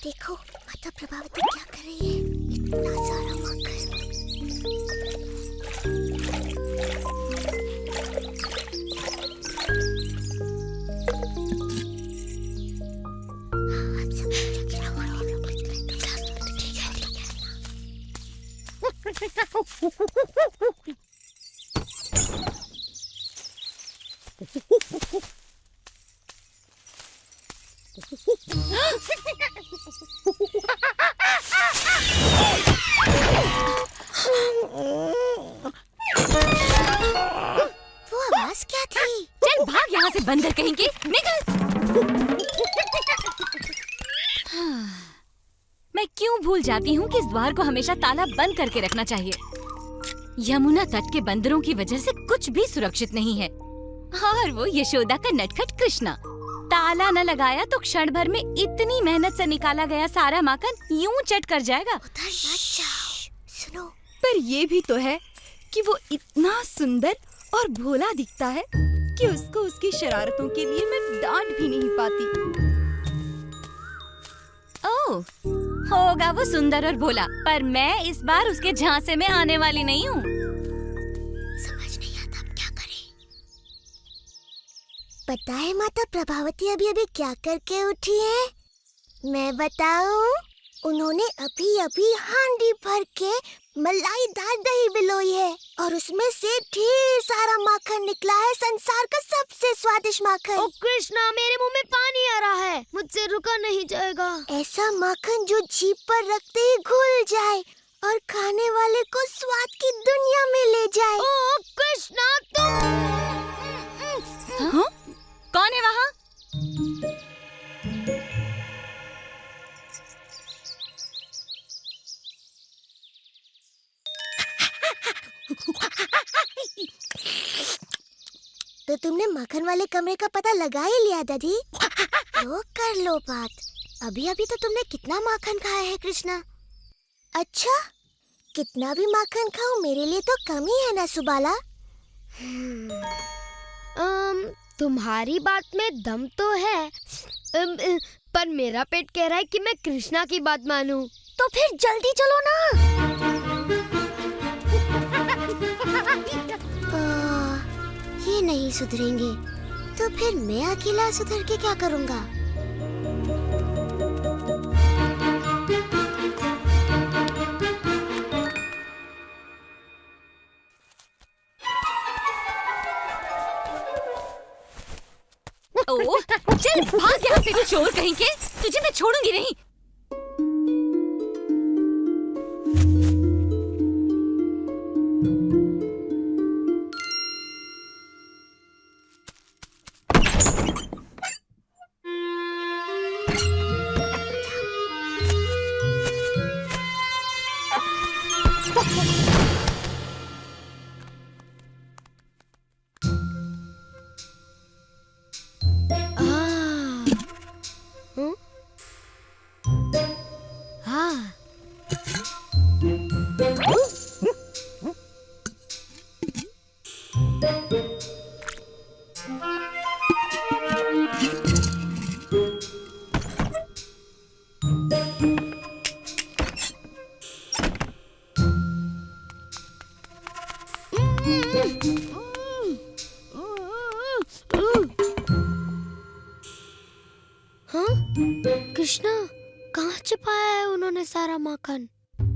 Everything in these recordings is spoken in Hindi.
देखो माता प्रभावती क्या कर रही है, इतना सारा माखन। वो आवाज क्या थी? चल भाग यहाँ से बंदर कहेंगे, निकल। मैं क्यों भूल जाती हूँ कि इस द्वार को हमेशा ताला बंद करके रखना चाहिए। यमुना तट के बंदरों की वजह से कुछ भी सुरक्षित नहीं है। और वो यशोदा का नटखट कृष्णा, ताला न लगाया तो क्षण भर में इतनी मेहनत से निकाला गया सारा माखन यूं चट कर जाएगा। उधर मत जाओ, सुनो। पर ये भी तो है कि वो इतना सुंदर और भोला दिखता है कि उसको उसकी शरारतों के लिए मैं डांट भी नहीं पाती। ओह, होगा वो सुंदर और भोला, पर मैं इस बार उसके झांसे में आने वाली नहीं हूँ। समझ नहीं आता अब क्या करें। पता है माता प्रभावती अभी अभी क्या करके उठी है? मैं बताऊं? उन्होंने अभी अभी हांडी भर के मलाईदार दही बिलोई है और उसमें से ढेर सारा माखन निकला है, संसार का सबसे स्वादिष्ट माखन। ओ कृष्णा, मेरे मुंह में पानी आ रहा है, मुझसे रुका नहीं जाएगा। ऐसा माखन जो जीभ पर रखते ही घुल जाए और खाने वाले को स्वाद की दुनिया में ले जाए। ओ कृष्णा, तुम हाँ? कौन है वहाँ? तो तुमने माखन वाले कमरे का पता लगा ही लिया दादी? तो कर लो बात। अभी अभी तो तुमने कितना माखन खाया है कृष्णा? अच्छा, कितना भी माखन खाओ मेरे लिए तो कम ही है ना सुबाला। तुम्हारी बात में दम तो है, पर मेरा पेट कह रहा है कि मैं कृष्णा की बात मानूं। तो फिर जल्दी चलो ना। ये नहीं सुधरेंगे तो फिर मैं अकेला सुधर के क्या करूँगा? ओह, चल भाग यहाँ से चोर कहीं के, तुझे मैं छोड़ूंगी नहीं। कृष्णा, कहाँ छिपाया है उन्होंने सारा माखन?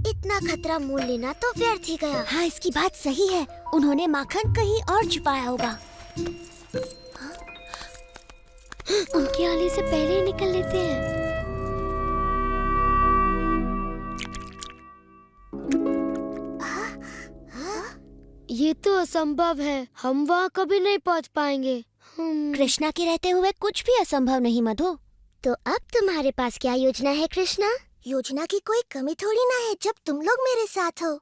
इतना खतरा मोल लेना तो व्यर्थ ही गया। हाँ, इसकी बात सही है, उन्होंने माखन कहीं और छुपाया होगा। उनके आने से पहले ही निकल लेते हैं। ये तो असंभव है, हम वहाँ कभी नहीं पहुँच पाएंगे। कृष्णा के रहते हुए कुछ भी असंभव नहीं मधु। तो अब तुम्हारे पास क्या योजना है कृष्णा? योजना की कोई कमी थोड़ी ना है जब तुम लोग मेरे साथ हो।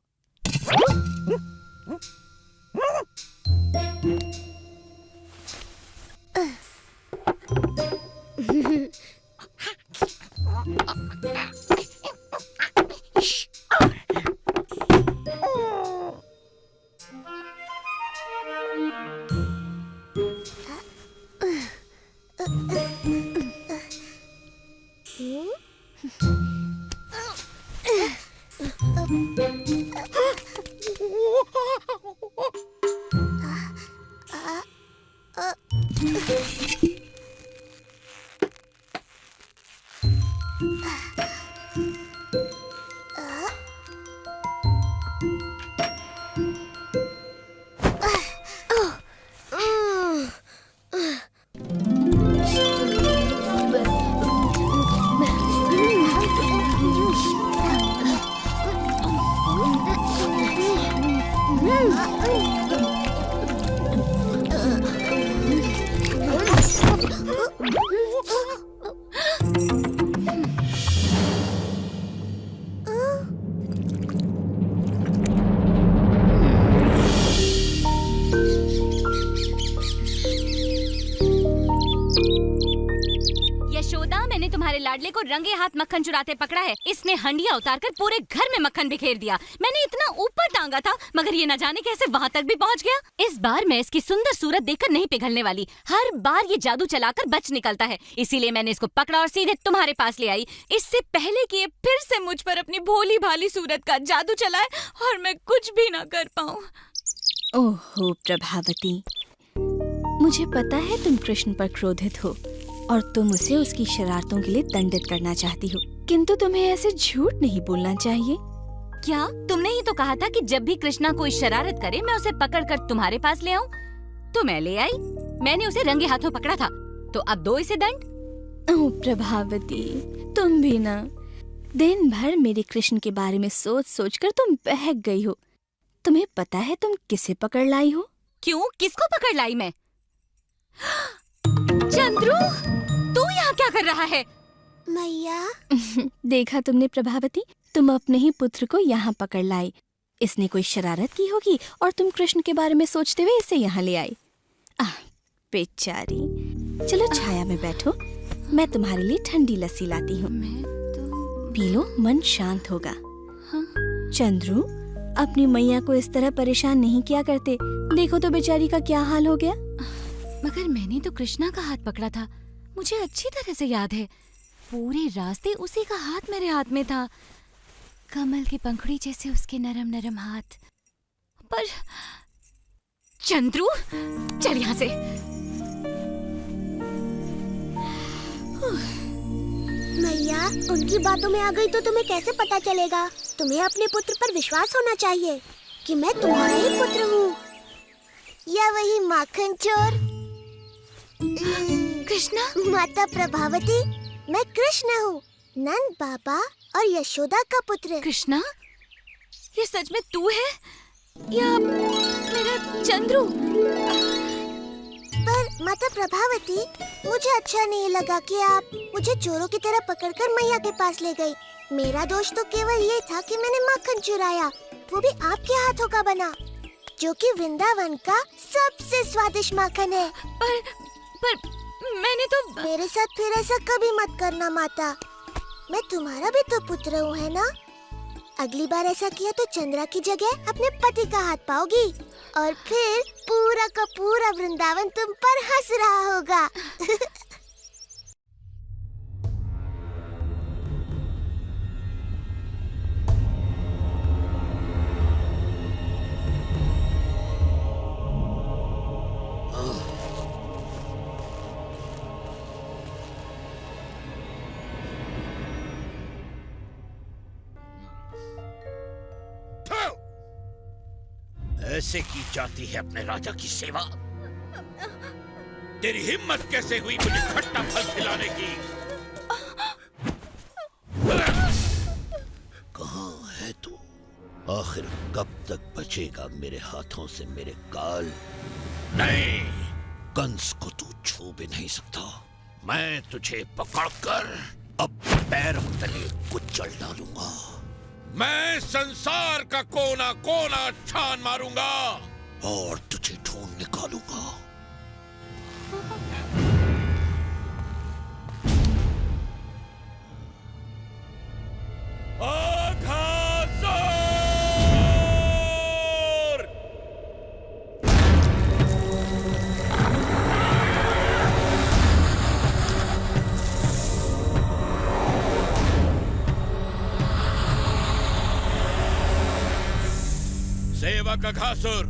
यशोदा, मैंने तुम्हारे लाडले को रंगे हाथ मक्खन चुराते पकड़ा है। इसने हंडिया उतारकर पूरे घर में मक्खन बिखेर दिया। मैंने इतना ऊपर टांगा था, मगर ये न जाने कैसे वहाँ तक भी पहुँच गया। इस बार मैं इसकी सुंदर सूरत देखकर नहीं पिघलने वाली। हर बार ये जादू चलाकर बच निकलता है, इसीलिए मैंने इसको पकड़ा और सीधे तुम्हारे पास ले आई, इससे पहले कि ये फिर से मुझ पर अपनी भोली भाली सूरत का जादू चलाए और मैं कुछ भी न कर पाऊँ। ओहो प्रभावती, मुझे पता है तुम कृष्ण पर क्रोधित हो और तुम उसे उसकी शरारतों के लिए दंडित करना चाहती हो, किंतु तुम्हें ऐसे झूठ नहीं बोलना चाहिए। क्या तुमने ही तो कहा था कि जब भी कृष्णा कोई शरारत करे मैं उसे पकड़कर तुम्हारे पास ले आऊं? तो मैं ले आई। मैंने उसे रंगे हाथों पकड़ा था, तो अब दो इसे दंड। ओह प्रभावती, तुम भी ना, दिन भर मेरे कृष्ण के बारे में सोच सोच कर तुम बहक गई हो। तुम्हें पता है तुम किसे पकड़ लाई हो? क्यों, किसको पकड़ लाई मैं? चंद्रू, तू यहाँ क्या कर रहा है? मैया। देखा तुमने प्रभावती, तुम अपने ही पुत्र को यहाँ पकड़ लाई। इसने कोई शरारत की होगी और तुम कृष्ण के बारे में सोचते हुए इसे यहाँ ले आई। बेचारी। चलो छाया में बैठो, मैं तुम्हारे लिए ठंडी लस्सी लाती हूँ। पी लो, मन शांत होगा। चंद्रू, अपनी मैया को इस तरह परेशान नहीं किया करते। देखो तो बेचारी का क्या हाल हो गया। मगर मैंने तो कृष्णा का हाथ पकड़ा था, मुझे अच्छी तरह से याद है। पूरे रास्ते उसी का हाथ मेरे हाथ में था, कमल की पंखुड़ी जैसे उसके नरम नरम हाथ। पर चंद्रू, चल यहाँ से। मैया, उनकी बातों में आ गई तो तुम्हें कैसे पता चलेगा? तुम्हें अपने पुत्र पर विश्वास होना चाहिए कि मैं तुम्हारा ही पुत्र हूँ, या वही माखन चोर कृष्णा। माता प्रभावती, मैं कृष्ण हूँ, नंद बाबा और यशोदा का पुत्र। कृष्णा, ये सच में तू है या मेरा चंद्रू? पर माता प्रभावती, मुझे अच्छा नहीं लगा कि आप मुझे चोरों की तरह पकड़कर मैया के पास ले गई। मेरा दोष तो केवल ये था कि मैंने माखन चुराया, वो भी आपके हाथों का बना, जो कि वृंदावन का सबसे स्वादिष्ट माखन है। पर मैंने तो। मेरे साथ फिर ऐसा कभी मत करना माता, मैं तुम्हारा भी तो पुत्र हूँ, है ना? अगली बार ऐसा किया तो चंद्रा की जगह अपने पति का हाथ पाओगी और फिर पूरा का पूरा वृंदावन तुम पर हंस रहा होगा। ऐसे की जाती है अपने राजा की सेवा? तेरी हिम्मत कैसे हुई मुझे खट्टा फल खिलाने की? कहाँ है तू? आखिर कब तक बचेगा मेरे हाथों से मेरे काल? नहीं, कंस को तू छू भी नहीं सकता। मैं तुझे पकड़कर अब पैरों तले कुचल डालूंगा। मैं संसार का कोना कोना छान मारूंगा और तुझे ढूंढ निकालूंगा। सेवक अघासुर,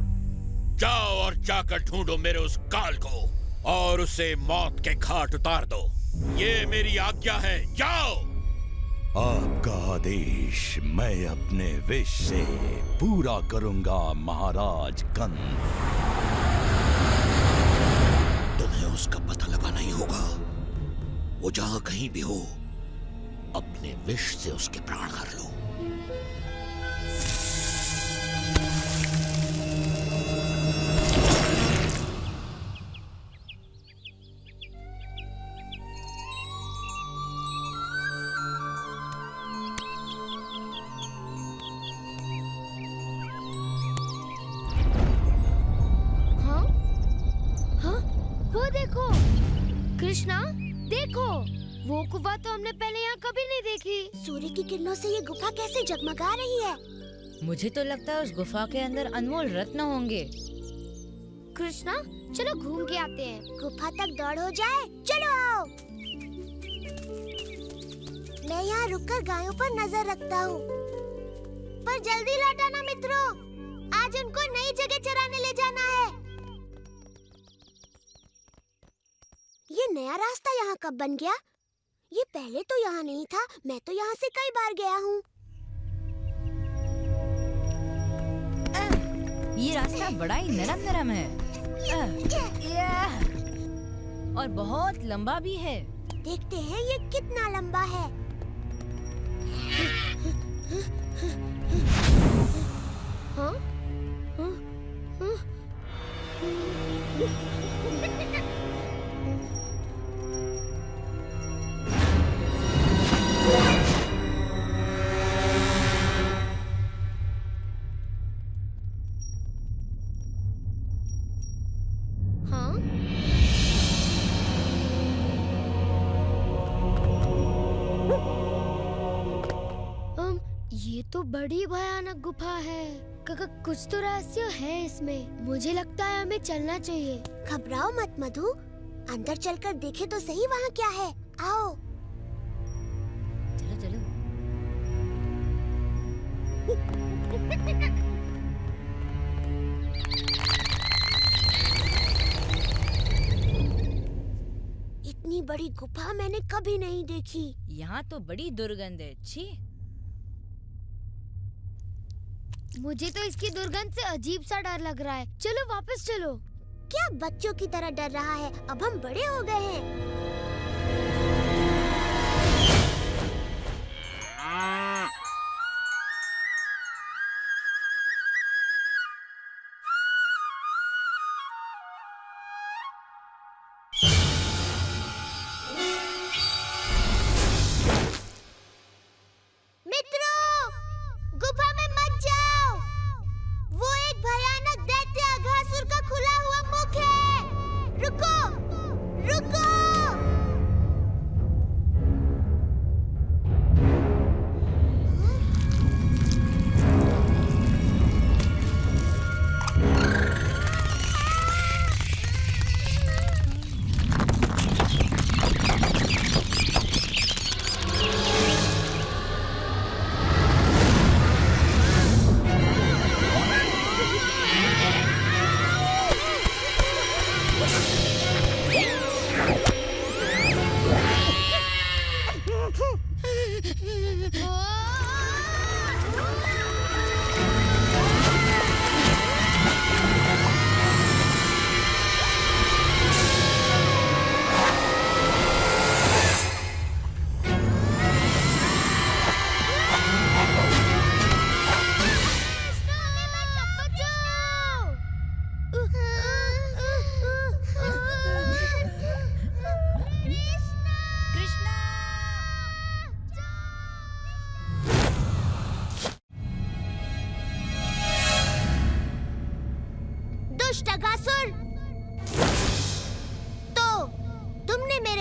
जाओ और जाकर ढूंढो मेरे उस काल को और उसे मौत के घाट उतार दो। ये मेरी आज्ञा है, जाओ। आपका आदेश मैं अपने विश से पूरा करूंगा महाराज कंस। तुम्हें उसका पता लगाना ही होगा। वो जहां कहीं भी हो, अपने विश से उसके प्राण हर लो। कृष्णा, देखो, वो गुफा तो हमने पहले यहाँ कभी नहीं देखी। सूर्य की किरणों से ये गुफा कैसे जगमगा रही है? मुझे तो लगता है उस गुफा के अंदर अनमोल रत्न होंगे। कृष्णा, चलो घूम के आते हैं। गुफा तक दौड़ हो जाए, चलो आओ। मैं यहाँ रुककर गायों पर नजर रखता हूँ, पर जल्दी लौटाना मित्रों, आज उनको नई जगह चराने ले जाना है। ये नया रास्ता यहाँ कब बन गया? ये पहले तो यहाँ नहीं था। मैं तो यहाँ से कई बार गया हूँ। ये रास्ता बड़ा ही नरम नरम है और बहुत लंबा भी है। देखते हैं ये कितना लंबा है। हाँ? ये तो बड़ी भयानक गुफा है। कुछ तो रहस्य है इसमें। मुझे लगता है हमें चलना चाहिए। घबराओ मत मधु, अंदर चलकर देखे तो सही वहाँ क्या है। आओ। चलो चलो। इतनी बड़ी गुफा मैंने कभी नहीं देखी। यहाँ तो बड़ी दुर्गंध है। छी। मुझे तो इसकी दुर्गंध से अजीब सा डर लग रहा है। चलो वापस चलो। क्या बच्चों की तरह डर रहा है? अब हम बड़े हो गए हैं।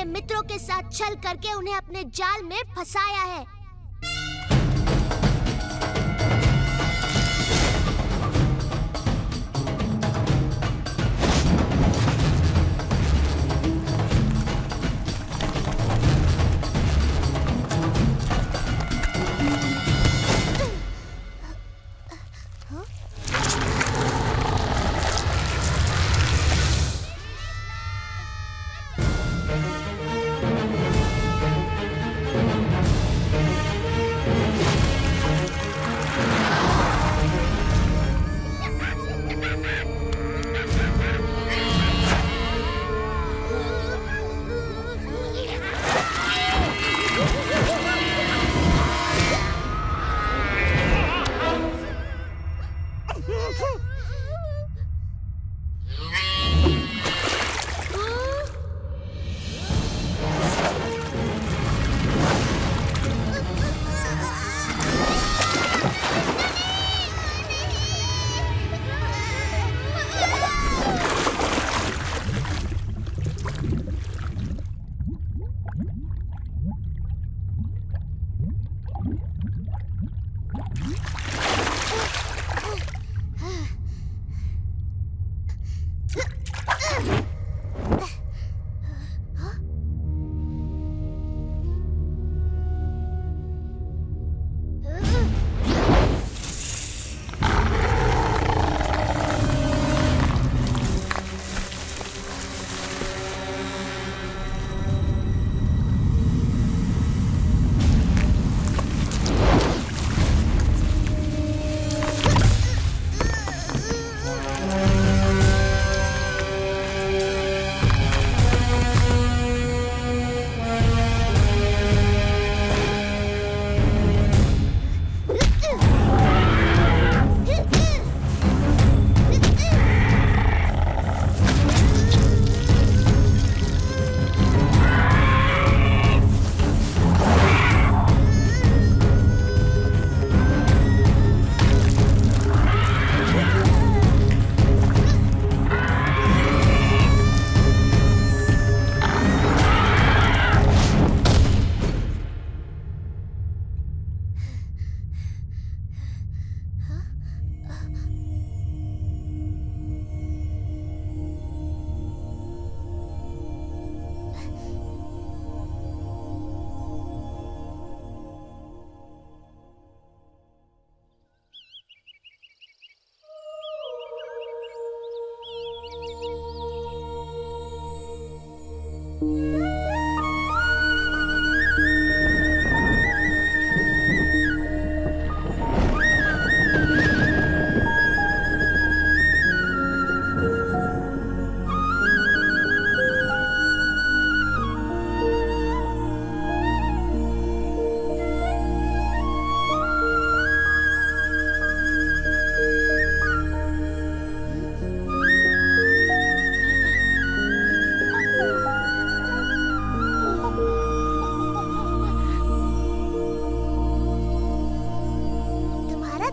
मित्रों के साथ छल करके उन्हें अपने जाल में फंसाया है।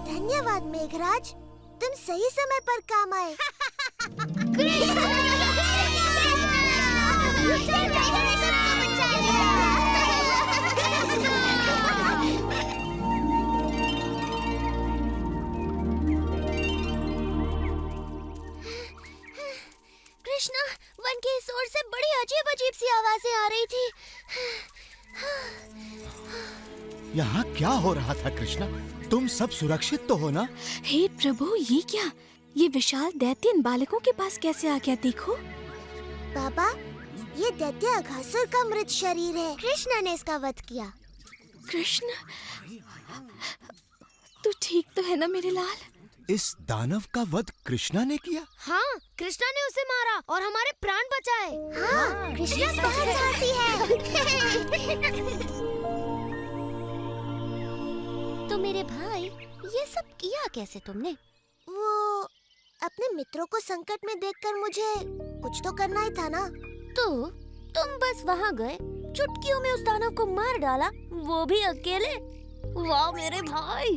धन्यवाद मेघराज, तुम सही समय पर काम आए। कृष्णा, वन के इस ओर से बड़ी अजीब अजीब सी आवाजें आ रही थी। यहाँ क्या हो रहा था कृष्णा? तुम सब सुरक्षित तो हो ना? हे प्रभु, ये क्या? ये विशाल दैत्य इन बालकों के पास कैसे आ गया? देखो बाबा, ये दैत्य अघासुर का मृत शरीर है। कृष्णा ने इसका वध किया। कृष्ण, तू ठीक तो है ना मेरे लाल? इस दानव का वध कृष्णा ने किया? हाँ, कृष्णा ने उसे मारा और हमारे प्राण बचाए। हाँ, कृष्णा बहुत साहसी है। तो मेरे भाई, ये सब किया कैसे तुमने? वो अपने मित्रों को संकट में देखकर मुझे कुछ तो करना ही था ना। तो तुम बस वहाँ गए, चुटकियों में उस दानव को मार डाला, वो भी अकेले। वाह मेरे भाई।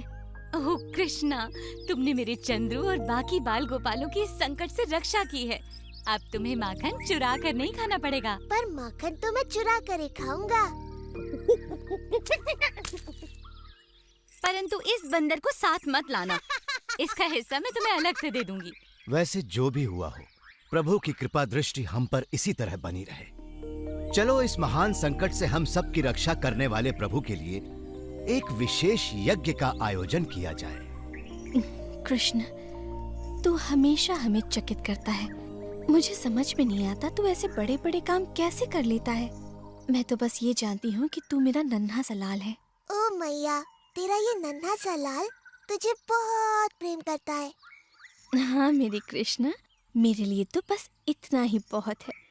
ओह कृष्णा, तुमने मेरे चंद्रू और बाकी बाल गोपालों की इस संकट से रक्षा की है। अब तुम्हें माखन चुरा कर नहीं खाना पड़ेगा। पर माखन तो मैं चुरा कर ही खाऊंगा। परंतु इस बंदर को साथ मत लाना। इसका हिस्सा मैं तुम्हें अलग से दे दूंगी। वैसे जो भी हुआ हो, प्रभु की कृपा दृष्टि हम पर इसी तरह बनी रहे। चलो इस महान संकट से हम सब की रक्षा करने वाले प्रभु के लिए एक विशेष यज्ञ का आयोजन किया जाए। कृष्ण, तू हमेशा हमें चकित करता है। मुझे समझ में नहीं आता तू ऐसे बड़े बड़े काम कैसे कर लेता है। मैं तो बस ये जानती हूँ कि तू मेरा नन्हा सा लाल है। ओ मैया, तेरा ये नन्हा सा लाल तुझे बहुत प्रेम करता है। हाँ मेरी कृष्णा, मेरे लिए तो बस इतना ही बहुत है।